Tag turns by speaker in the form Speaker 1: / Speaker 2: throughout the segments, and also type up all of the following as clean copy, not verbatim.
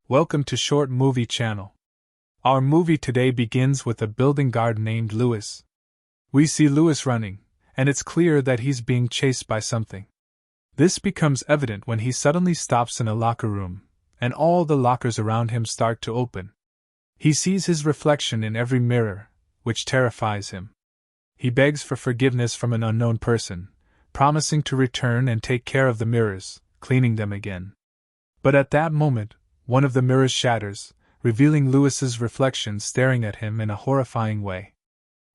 Speaker 1: Welcome to Short Movie Channel. Our movie today begins with a building guard named Lewis. We see Lewis running, and it's clear that he's being chased by something. This becomes evident when he suddenly stops in a locker room, and all the lockers around him start to open. He sees his reflection in every mirror, which terrifies him. He begs for forgiveness from an unknown person, promising to return and take care of the mirrors, cleaning them again. But at that moment, one of the mirrors shatters, revealing Lewis's reflection staring at him in a horrifying way.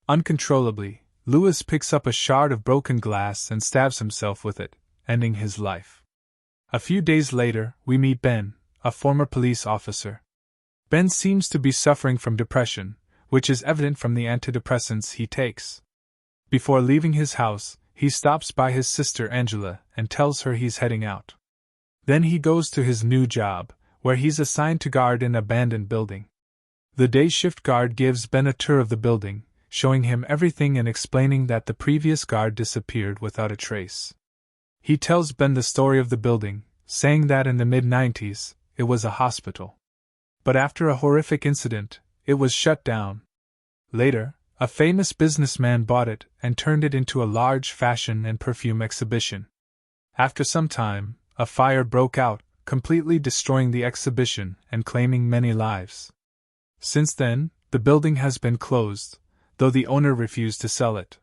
Speaker 1: Uncontrollably, Lewis picks up a shard of broken glass and stabs himself with it, ending his life. A few days later, we meet Ben, a former police officer. Ben seems to be suffering from depression, which is evident from the antidepressants he takes. Before leaving his house, he stops by his sister Angela and tells her he's heading out. Then he goes to his new job, where he's assigned to guard an abandoned building. The day shift guard gives Ben a tour of the building, showing him everything and explaining that the previous guard disappeared without a trace. He tells Ben the story of the building, saying that in the mid-90s, it was a hospital. But after a horrific incident, it was shut down. Later, a famous businessman bought it and turned it into a large fashion and perfume exhibition. After some time, a fire broke out, completely destroying the exhibition and claiming many lives. Since then, the building has been closed, though the owner refused to sell it.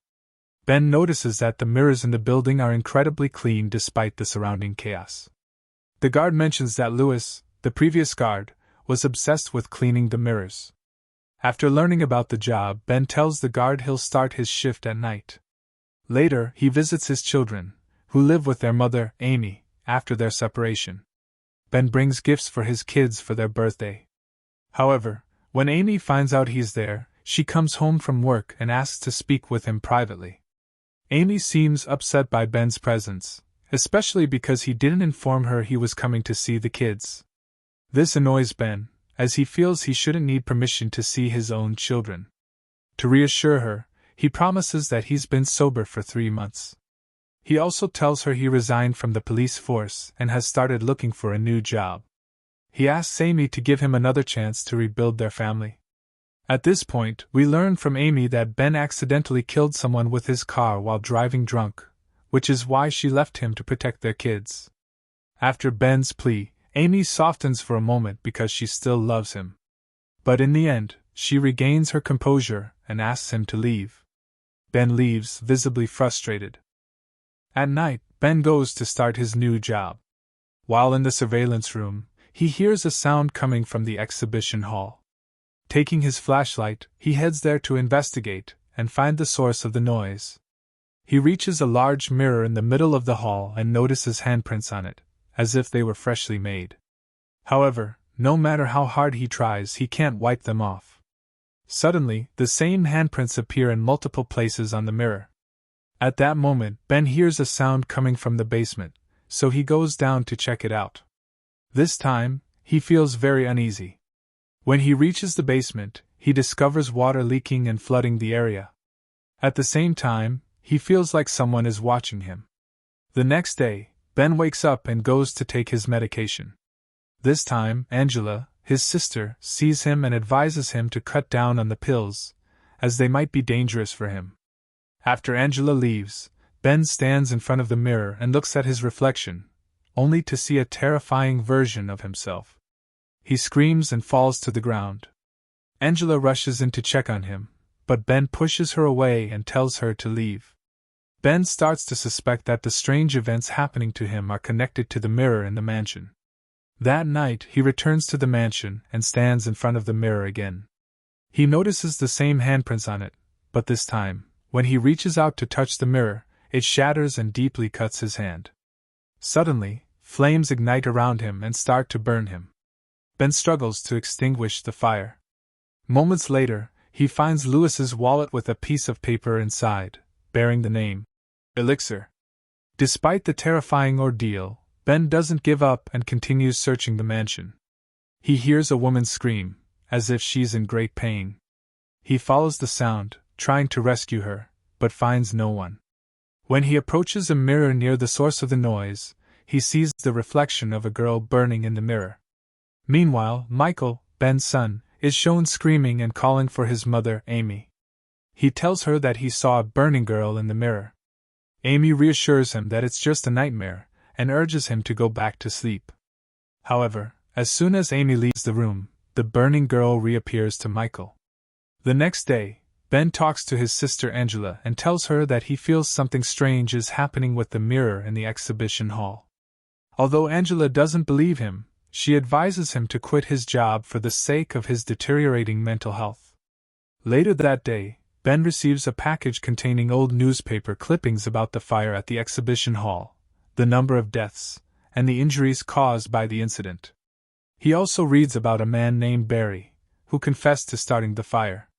Speaker 1: Ben notices that the mirrors in the building are incredibly clean despite the surrounding chaos. The guard mentions that Lewis, the previous guard, was obsessed with cleaning the mirrors. After learning about the job, Ben tells the guard he'll start his shift at night. Later, he visits his children, who live with their mother, Amy, after their separation. Ben brings gifts for his kids for their birthday. However, when Amy finds out he's there, she comes home from work and asks to speak with him privately. Amy seems upset by Ben's presence, especially because he didn't inform her he was coming to see the kids. This annoys Ben, as he feels he shouldn't need permission to see his own children. To reassure her, he promises that he's been sober for 3 months. He also tells her he resigned from the police force and has started looking for a new job. He asks Amy to give him another chance to rebuild their family. At this point, we learn from Amy that Ben accidentally killed someone with his car while driving drunk, which is why she left him to protect their kids. After Ben's plea, Amy softens for a moment because she still loves him. But in the end, she regains her composure and asks him to leave. Ben leaves, visibly frustrated. At night, Ben goes to start his new job. While in the surveillance room, he hears a sound coming from the exhibition hall. Taking his flashlight, he heads there to investigate and find the source of the noise. He reaches a large mirror in the middle of the hall and notices handprints on it, as if they were freshly made. However, no matter how hard he tries, he can't wipe them off. Suddenly, the same handprints appear in multiple places on the mirror. At that moment, Ben hears a sound coming from the basement, so he goes down to check it out. This time, he feels very uneasy. When he reaches the basement, he discovers water leaking and flooding the area. At the same time, he feels like someone is watching him. The next day, Ben wakes up and goes to take his medication. This time, Angela, his sister, sees him and advises him to cut down on the pills, as they might be dangerous for him. After Angela leaves, Ben stands in front of the mirror and looks at his reflection, only to see a terrifying version of himself. He screams and falls to the ground. Angela rushes in to check on him, but Ben pushes her away and tells her to leave. Ben starts to suspect that the strange events happening to him are connected to the mirror in the mansion. That night, he returns to the mansion and stands in front of the mirror again. He notices the same handprints on it, but this time, when he reaches out to touch the mirror, it shatters and deeply cuts his hand. Suddenly, flames ignite around him and start to burn him. Ben struggles to extinguish the fire. Moments later, he finds Lewis's wallet with a piece of paper inside, bearing the name Elixir. Despite the terrifying ordeal, Ben doesn't give up and continues searching the mansion. He hears a woman scream, as if she's in great pain. He follows the sound, trying to rescue her, but finds no one. When he approaches a mirror near the source of the noise, he sees the reflection of a girl burning in the mirror. Meanwhile, Michael, Ben's son, is shown screaming and calling for his mother, Amy. He tells her that he saw a burning girl in the mirror. Amy reassures him that it's just a nightmare, and urges him to go back to sleep. However, as soon as Amy leaves the room, the burning girl reappears to Michael. The next day, Ben talks to his sister Angela and tells her that he feels something strange is happening with the mirror in the exhibition hall. Although Angela doesn't believe him, she advises him to quit his job for the sake of his deteriorating mental health. Later that day, Ben receives a package containing old newspaper clippings about the fire at the exhibition hall, the number of deaths, and the injuries caused by the incident. He also reads about a man named Barry, who confessed to starting the fire.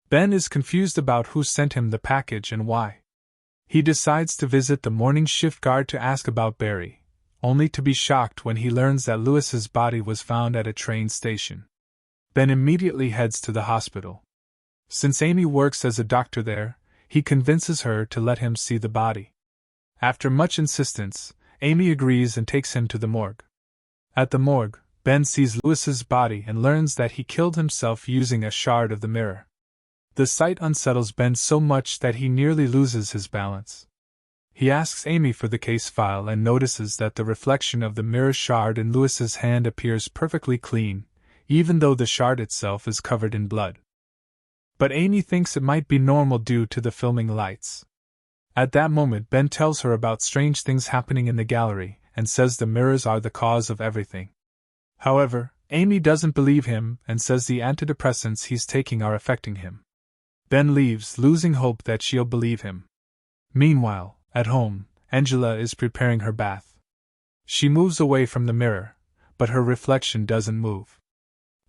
Speaker 1: Ben is confused about who sent him the package and why. He decides to visit the morning shift guard to ask about Barry, only to be shocked when he learns that Lewis's body was found at a train station. Ben immediately heads to the hospital. Since Amy works as a doctor there, he convinces her to let him see the body. After much insistence, Amy agrees and takes him to the morgue. At the morgue, Ben sees Lewis's body and learns that he killed himself using a shard of the mirror. The sight unsettles Ben so much that he nearly loses his balance. He asks Amy for the case file and notices that the reflection of the mirror shard in Lewis's hand appears perfectly clean, even though the shard itself is covered in blood. But Amy thinks it might be normal due to the filming lights. At that moment, Ben tells her about strange things happening in the gallery and says the mirrors are the cause of everything. However, Amy doesn't believe him and says the antidepressants he's taking are affecting him. Ben leaves, losing hope that she'll believe him. Meanwhile, at home, Angela is preparing her bath. She moves away from the mirror, but her reflection doesn't move.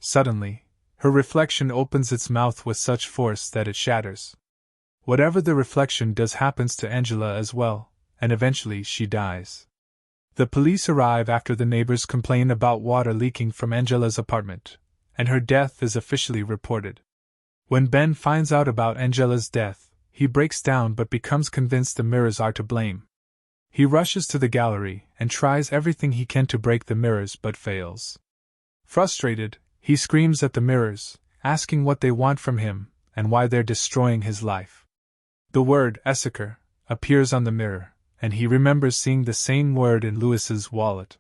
Speaker 1: Suddenly, her reflection opens its mouth with such force that it shatters. Whatever the reflection does happens to Angela as well, and eventually she dies. The police arrive after the neighbors complain about water leaking from Angela's apartment, and her death is officially reported. When Ben finds out about Angela's death, he breaks down but becomes convinced the mirrors are to blame. He rushes to the gallery and tries everything he can to break the mirrors but fails. Frustrated, he screams at the mirrors, asking what they want from him and why they're destroying his life. The word "Essaker" appears on the mirror, and he remembers seeing the same word in Lewis's wallet.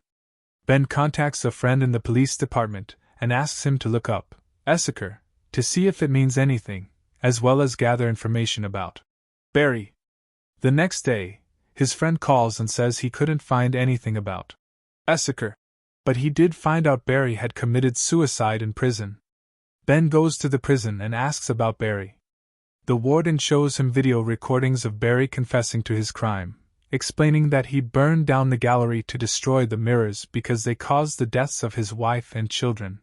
Speaker 1: Ben contacts a friend in the police department and asks him to look up "Essaker" to see if it means anything, as well as gather information about Barry. The next day, his friend calls and says he couldn't find anything about Essaker, but he did find out Barry had committed suicide in prison. Ben goes to the prison and asks about Barry. The warden shows him video recordings of Barry confessing to his crime, explaining that he burned down the gallery to destroy the mirrors because they caused the deaths of his wife and children.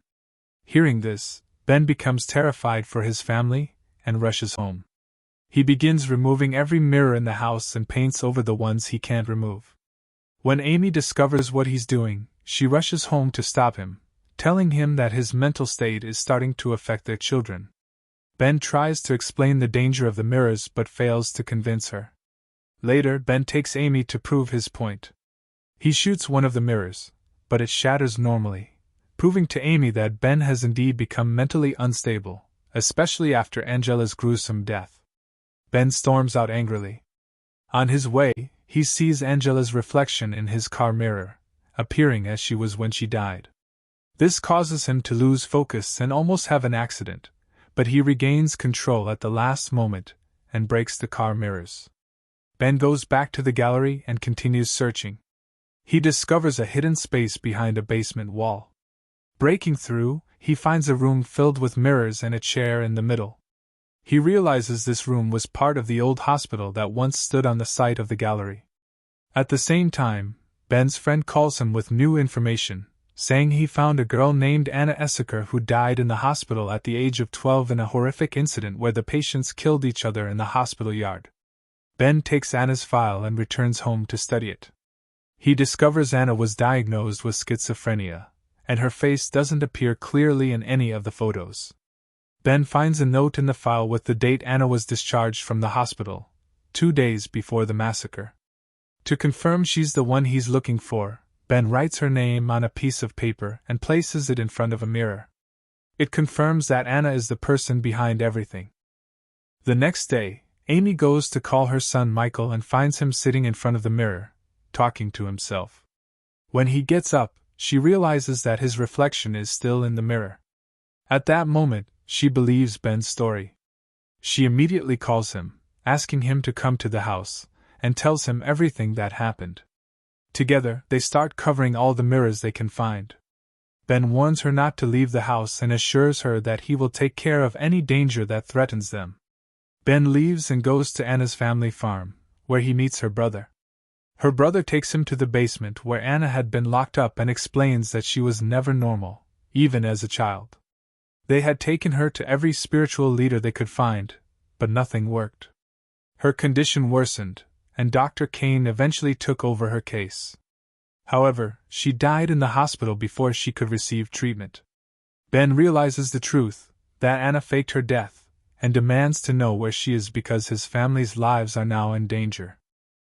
Speaker 1: Hearing this, Ben becomes terrified for his family and rushes home. He begins removing every mirror in the house and paints over the ones he can't remove. When Amy discovers what he's doing, she rushes home to stop him, telling him that his mental state is starting to affect their children. Ben tries to explain the danger of the mirrors but fails to convince her. Later, Ben takes Amy to prove his point. He shoots one of the mirrors, but it shatters normally, proving to Amy that Ben has indeed become mentally unstable, especially after Angela's gruesome death. Ben storms out angrily. On his way, he sees Angela's reflection in his car mirror, appearing as she was when she died. This causes him to lose focus and almost have an accident, but he regains control at the last moment and breaks the car mirrors. Ben goes back to the gallery and continues searching. He discovers a hidden space behind a basement wall. Breaking through, he finds a room filled with mirrors and a chair in the middle. He realizes this room was part of the old hospital that once stood on the site of the gallery. At the same time, Ben's friend calls him with new information, saying he found a girl named Anna Essaker who died in the hospital at the age of 12 in a horrific incident where the patients killed each other in the hospital yard. Ben takes Anna's file and returns home to study it. He discovers Anna was diagnosed with schizophrenia, and her face doesn't appear clearly in any of the photos. Ben finds a note in the file with the date Anna was discharged from the hospital, 2 days before the massacre. To confirm she's the one he's looking for, Ben writes her name on a piece of paper and places it in front of a mirror. It confirms that Anna is the person behind everything. The next day, Amy goes to call her son Michael and finds him sitting in front of the mirror, talking to himself. When he gets up, she realizes that his reflection is still in the mirror. At that moment, she believes Ben's story. She immediately calls him, asking him to come to the house, and tells him everything that happened. Together, they start covering all the mirrors they can find. Ben warns her not to leave the house and assures her that he will take care of any danger that threatens them. Ben leaves and goes to Anna's family farm, where he meets her brother. Her brother takes him to the basement where Anna had been locked up and explains that she was never normal, even as a child. They had taken her to every spiritual leader they could find, but nothing worked. Her condition worsened, and Dr. Kane eventually took over her case. However, she died in the hospital before she could receive treatment. Ben realizes the truth, that Anna faked her death, and demands to know where she is because his family's lives are now in danger.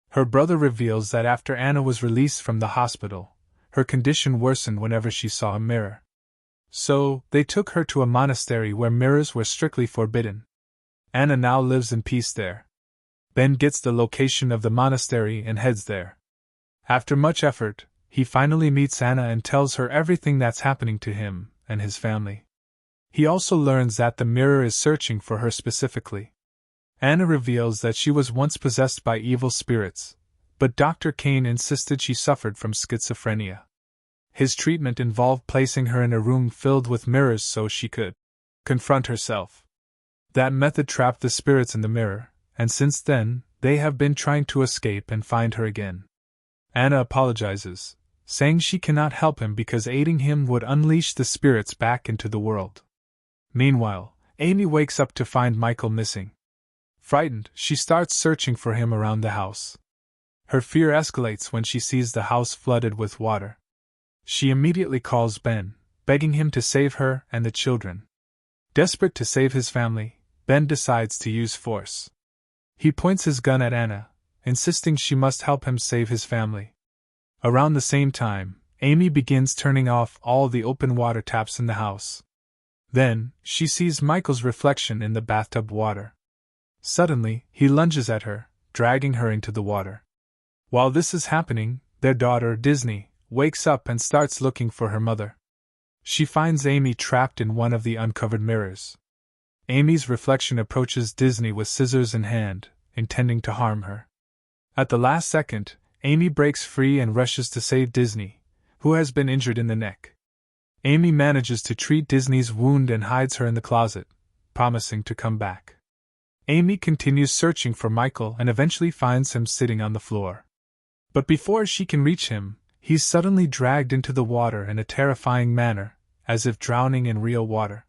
Speaker 1: Her brother reveals that after Anna was released from the hospital, her condition worsened whenever she saw a mirror. So, they took her to a monastery where mirrors were strictly forbidden. Anna now lives in peace there. Ben gets the location of the monastery and heads there. After much effort, he finally meets Anna and tells her everything that's happening to him and his family. He also learns that the mirror is searching for her specifically. Anna reveals that she was once possessed by evil spirits, but Dr. Kane insisted she suffered from schizophrenia. His treatment involved placing her in a room filled with mirrors so she could confront herself. That method trapped the spirits in the mirror, and since then, they have been trying to escape and find her again. Anna apologizes, saying she cannot help him because aiding him would unleash the spirits back into the world. Meanwhile, Amy wakes up to find Michael missing. Frightened, she starts searching for him around the house. Her fear escalates when she sees the house flooded with water. She immediately calls Ben, begging him to save her and the children. Desperate to save his family, Ben decides to use force. He points his gun at Anna, insisting she must help him save his family. Around the same time, Amy begins turning off all the open water taps in the house. Then, she sees Michael's reflection in the bathtub water. Suddenly, he lunges at her, dragging her into the water. While this is happening, their daughter, Disney, wakes up and starts looking for her mother. She finds Amy trapped in one of the uncovered mirrors. Amy's reflection approaches Disney with scissors in hand, intending to harm her. At the last second, Amy breaks free and rushes to save Disney, who has been injured in the neck. Amy manages to treat Disney's wound and hides her in the closet, promising to come back. Amy continues searching for Michael and eventually finds him sitting on the floor. But before she can reach him, he's suddenly dragged into the water in a terrifying manner, as if drowning in real water.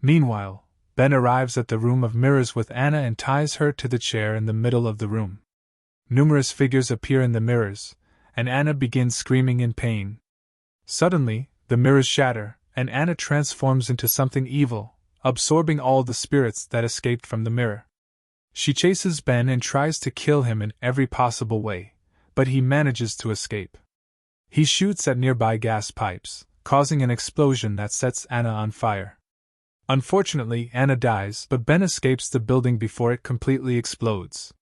Speaker 1: Meanwhile, Ben arrives at the room of mirrors with Anna and ties her to the chair in the middle of the room. Numerous figures appear in the mirrors, and Anna begins screaming in pain. Suddenly, the mirrors shatter, and Anna transforms into something evil, absorbing all the spirits that escaped from the mirror. She chases Ben and tries to kill him in every possible way, but he manages to escape. He shoots at nearby gas pipes, causing an explosion that sets Anna on fire. Unfortunately, Anna dies, but Ben escapes the building before it completely explodes.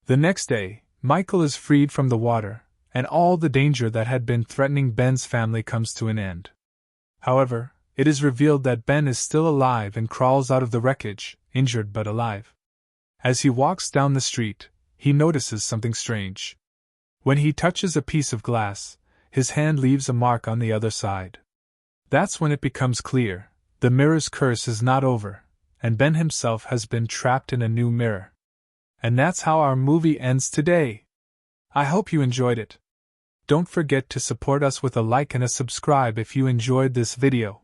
Speaker 1: The next day, Michael is freed from the water, and all the danger that had been threatening Ben's family comes to an end. However, it is revealed that Ben is still alive and crawls out of the wreckage, injured but alive. As he walks down the street, he notices something strange. When he touches a piece of glass, his hand leaves a mark on the other side. That's when it becomes clear, the mirror's curse is not over, and Ben himself has been trapped in a new mirror. And that's how our movie ends today. I hope you enjoyed it. Don't forget to support us with a like and a subscribe if you enjoyed this video.